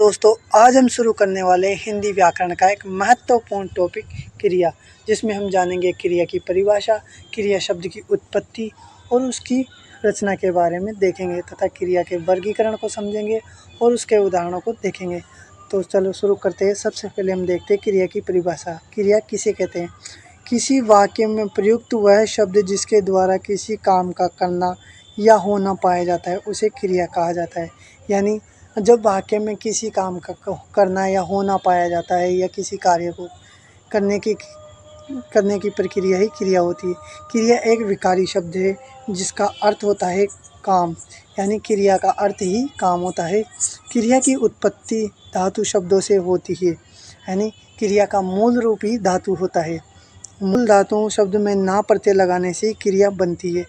दोस्तों, आज हम शुरू करने वाले हैं हिंदी व्याकरण का एक महत्वपूर्ण टॉपिक क्रिया, जिसमें हम जानेंगे क्रिया की परिभाषा, क्रिया शब्द की उत्पत्ति और उसकी रचना के बारे में देखेंगे तथा क्रिया के वर्गीकरण को समझेंगे और उसके उदाहरणों को देखेंगे। तो चलो शुरू करते हैं। सबसे पहले हम देखते हैं क्रिया की परिभाषा। क्रिया किसे कहते हैं? किसी वाक्य में प्रयुक्त वह शब्द जिसके द्वारा किसी काम का करना या होना पाया जाता है उसे क्रिया कहा जाता है। यानी जब वाक्य में किसी काम का करना या होना पाया जाता है या किसी कार्य को करने की प्रक्रिया ही क्रिया होती है। क्रिया एक विकारी शब्द है जिसका अर्थ होता है काम, यानी क्रिया का अर्थ ही काम होता है। क्रिया की उत्पत्ति धातु शब्दों से होती है, यानी क्रिया का मूल रूप ही धातु होता है। मूल धातु शब्द में ना प्रत्यय लगाने से क्रिया बनती है।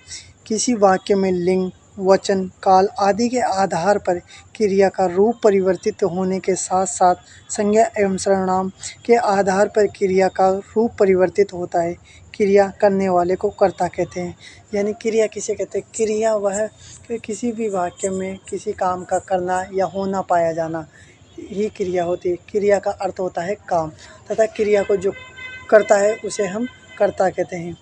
किसी वाक्य में लिंग, वचन, काल आदि के आधार पर क्रिया का रूप परिवर्तित होने के साथ साथ संज्ञा एवं सर्वनाम के आधार पर क्रिया का रूप परिवर्तित होता है। क्रिया करने वाले को कर्ता कहते हैं। यानी क्रिया किसे कहते हैं? क्रिया वह किसी भी वाक्य में किसी काम का करना या होना पाया जाना ही क्रिया होती है। क्रिया का अर्थ होता है काम तथा क्रिया को जो करता है उसे हम कर्ता कहते हैं,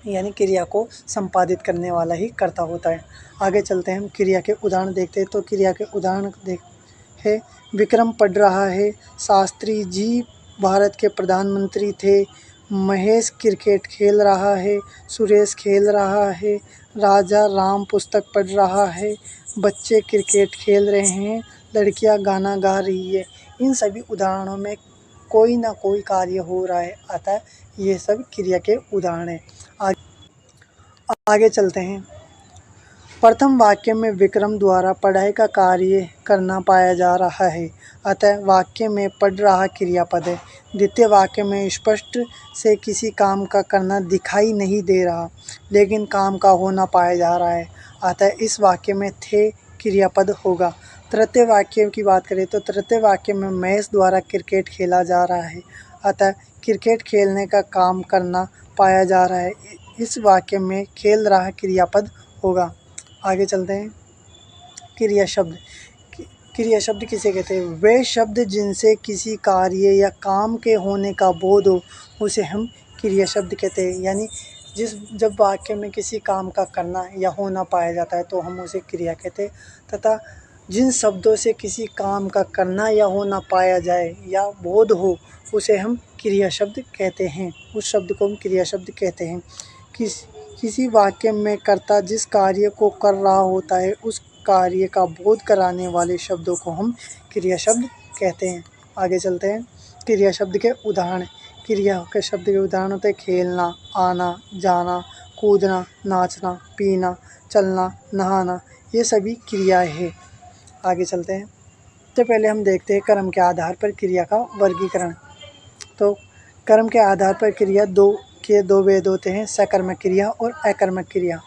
यानी क्रिया को संपादित करने वाला ही कर्ता होता है। आगे चलते हैं, हम क्रिया के उदाहरण देखते हैं। तो क्रिया के उदाहरण है विक्रम पढ़ रहा है, शास्त्री जी भारत के प्रधानमंत्री थे, महेश क्रिकेट खेल रहा है, सुरेश खेल रहा है, राजा राम पुस्तक पढ़ रहा है, बच्चे क्रिकेट खेल रहे हैं, लड़कियां गाना गा रही है। इन सभी उदाहरणों में कोई ना कोई कार्य हो रहा है, अतः ये सब क्रिया के उदाहरण हैं। आगे चलते हैं। प्रथम वाक्य में विक्रम द्वारा पढ़ाई का कार्य करना पाया जा रहा है, अतः वाक्य में पढ़ रहा क्रियापद है। द्वितीय वाक्य में स्पष्ट से किसी काम का करना दिखाई नहीं दे रहा, लेकिन काम का होना पाया जा रहा है, अतः इस वाक्य में थे क्रियापद होगा। तृतीय वाक्य की बात करें तो तृतीय वाक्य में महेश द्वारा क्रिकेट खेला जा रहा है, अतः क्रिकेट खेलने का काम करना पाया जा रहा है। इस वाक्य में खेल रहा क्रियापद होगा। आगे चलते हैं। क्रिया शब्द। क्रिया शब्द किसे कहते हैं? वे शब्द जिनसे किसी कार्य या काम के होने का बोध हो उसे हम क्रिया शब्द कहते हैं। यानी जब वाक्य में किसी काम का करना या होना पाया जाता है तो हम उसे क्रिया कहते हैं, तथा जिन शब्दों से किसी काम का करना या होना पाया जाए या बोध हो उसे हम क्रिया शब्द कहते हैं। उस शब्द को हम क्रिया शब्द कहते हैं। किसी वाक्य में कर्ता जिस कार्य को कर रहा होता है उस कार्य का बोध कराने वाले शब्दों को हम क्रिया शब्द कहते हैं। आगे चलते हैं। क्रिया शब्द के उदाहरण। क्रिया के शब्द के उदाहरण होते हैं खेलना, आना, जाना, कूदना, नाचना, पीना, चलना, नहाना, ये सभी क्रियाएं हैं। आगे चलते हैं। सबसे पहले हम देखते हैं कर्म के आधार पर क्रिया का वर्गीकरण। तो कर्म के आधार पर क्रिया दो भेद होते हैं, सकर्मक क्रिया और अकर्मक क्रिया।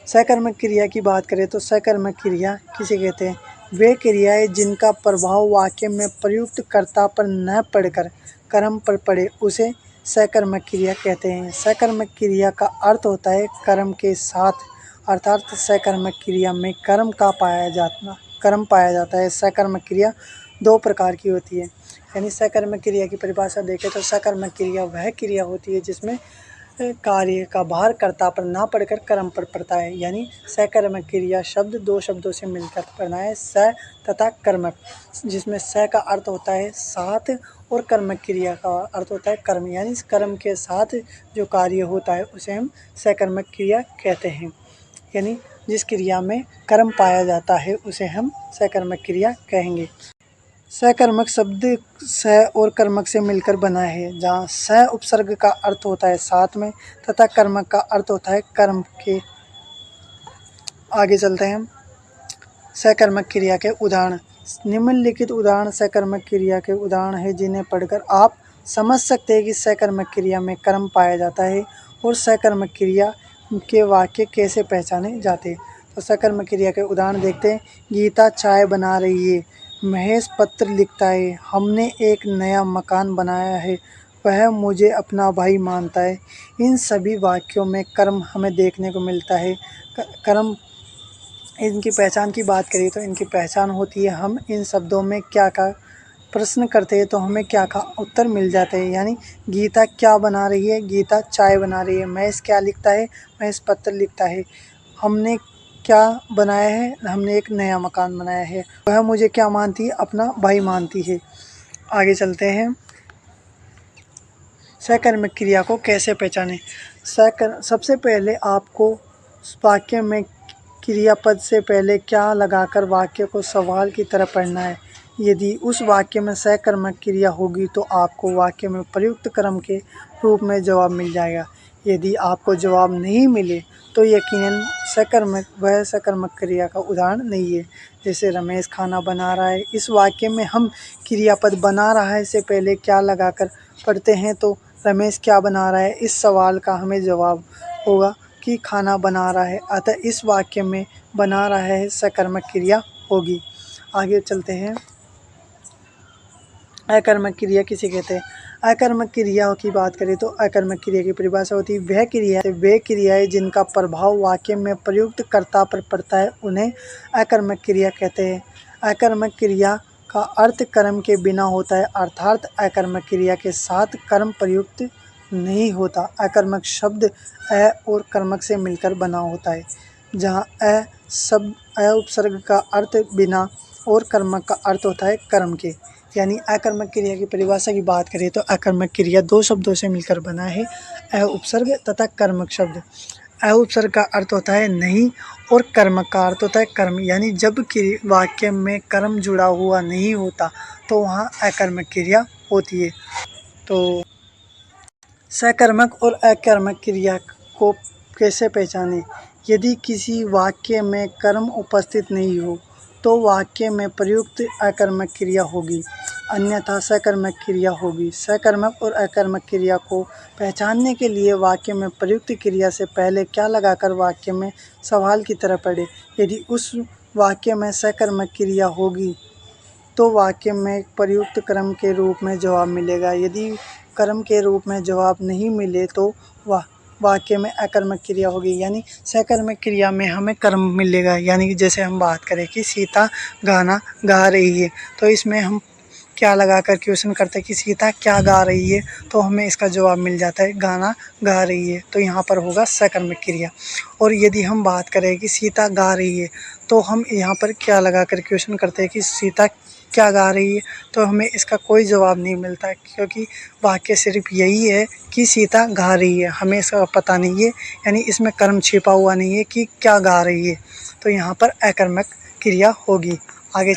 सकर्मक क्रिया की बात करें तो सकर्मक क्रिया किसे कहते हैं? वे क्रियाएं जिनका प्रभाव वाक्य में प्रयुक्त कर्ता पर न पड़कर कर्म पर पड़े उसे सकर्मक क्रिया कहते हैं। सकर्मक क्रिया का अर्थ होता है कर्म के साथ, अर्थात सकर्मक क्रिया में कर्म पाया जाता है। सकर्मक क्रिया दो प्रकार की होती है। यानी सकर्मक क्रिया की परिभाषा देखें तो सकर्मक क्रिया वह क्रिया होती है जिसमें कार्य का भार कर्ता पर ना पड़कर कर्म पर पड़ता है। यानी सकर्मक क्रिया शब्द दो शब्दों से मिलकर बना है, स तथा कर्मक, जिसमें स का अर्थ होता है साथ और कर्मक क्रिया का अर्थ होता है कर्म, यानी कर्म के साथ जो कार्य होता है उसे हम सकर्मक क्रिया कहते हैं। यानी जिस क्रिया में कर्म पाया जाता है उसे हम सकर्मक क्रिया कहेंगे। सकर्मक शब्द स और कर्मक से मिलकर बना है, जहाँ स उपसर्ग का अर्थ होता है साथ में तथा कर्मक का अर्थ होता है कर्म के। आगे चलते हैं। सकर्मक क्रिया के उदाहरण। निम्नलिखित उदाहरण सकर्मक क्रिया के उदाहरण है जिन्हें पढ़कर आप समझ सकते हैं कि सकर्मक क्रिया में कर्म पाया जाता है और सकर्मक क्रिया के वाक्य कैसे पहचाने जाते हैं। तो सकर्मक क्रिया के उदाहरण देखते हैं। गीता चाय बना रही है, महेश पत्र लिखता है, हमने एक नया मकान बनाया है, वह मुझे अपना भाई मानता है। इन सभी वाक्यों में कर्म हमें देखने को मिलता है। कर्म इनकी पहचान की बात करें तो इनकी पहचान होती है, हम इन शब्दों में क्या का प्रश्न करते हैं तो हमें क्या का उत्तर मिल जाता है। यानी गीता क्या बना रही है, गीता चाय बना रही है। महेश क्या लिखता है, महेश पत्र लिखता है। हमने क्या बनाया है, हमने एक नया मकान बनाया है। वह मुझे क्या मानती है, अपना भाई मानती है। आगे चलते हैं। सकर्मक क्रिया को कैसे पहचानें। सबसे पहले आपको वाक्य में क्रियापद से पहले क्या लगाकर वाक्य को सवाल की तरह पढ़ना है। यदि उस वाक्य में सकर्मक क्रिया होगी तो आपको वाक्य में प्रयुक्त क्रम के रूप में जवाब मिल जाएगा। यदि आपको जवाब नहीं मिले तो यकीनन वह सकर्मक क्रिया का उदाहरण नहीं है। जैसे रमेश खाना बना रहा है, इस वाक्य में हम क्रियापद बना रहा है से पहले क्या लगाकर पढ़ते हैं तो रमेश क्या बना रहा है, इस सवाल का हमें जवाब होगा कि खाना बना रहा है। अतः इस वाक्य में बना रहा है सकर्मक क्रिया होगी। आगे चलते हैं। अकर्मक क्रिया किसे कहते हैं। अकर्मक क्रिया की बात करें तो अकर्मक क्रिया की परिभाषा होती है वे क्रियाएं जिनका प्रभाव वाक्य में प्रयुक्त कर्ता पर पड़ता है उन्हें अकर्मक क्रिया कहते हैं। अकर्मक क्रिया का अर्थ कर्म के बिना होता है, अर्थात अकर्मक क्रिया के साथ कर्म प्रयुक्त नहीं होता। अकर्मक शब्द अ और कर्मक से मिलकर बना होता है, जहाँ अ उपसर्ग का अर्थ बिना और कर्मक का अर्थ होता है कर्म के। यानी अकर्मक क्रिया की परिभाषा की बात करें तो अकर्मक क्रिया दो शब्दों से मिलकर बना है, अ उपसर्ग तथा कर्मक शब्द। अ उपसर्ग का अर्थ होता है नहीं और कर्मक का अर्थ होता है कर्म। यानी जब वाक्य में कर्म जुड़ा हुआ नहीं होता तो वहाँ अकर्मक क्रिया होती है। तो सकर्मक और अकर्मक क्रिया को कैसे पहचानें। यदि किसी वाक्य में कर्म उपस्थित नहीं हो तो वाक्य में प्रयुक्त अकर्मक क्रिया होगी, अन्यथा सकर्मक क्रिया होगी। सकर्मक और अकर्मक क्रिया को पहचानने के लिए वाक्य में प्रयुक्त क्रिया से पहले क्या लगाकर वाक्य में सवाल की तरह पढ़े। यदि उस वाक्य में सकर्मक क्रिया होगी तो वाक्य में प्रयुक्त क्रम के रूप में जवाब मिलेगा। यदि कर्म के रूप में जवाब नहीं मिले तो वाक्य में अकर्मक क्रिया होगी। यानी सकर्मक क्रिया में हमें कर्म मिलेगा। यानी कि जैसे हम बात करें कि सीता गाना गा रही है तो इसमें हम क्या लगा कर क्वेश्चन करते हैं कि सीता क्या गा रही है, तो हमें इसका जवाब मिल जाता है गाना गा रही है, तो यहाँ पर होगा सकर्मक क्रिया। और यदि हम बात करें कि सीता गा रही है तो हम यहाँ पर क्या लगा कर क्वेश्चन करते हैं कि सीता क्या गा रही है, तो हमें इसका कोई जवाब नहीं मिलता क्योंकि वाक्य सिर्फ यही है कि सीता गा रही है, हमें इसका पता नहीं है। यानी इसमें कर्म छिपा हुआ नहीं है कि क्या गा रही है, तो यहाँ पर अकर्मक क्रिया होगी। आगे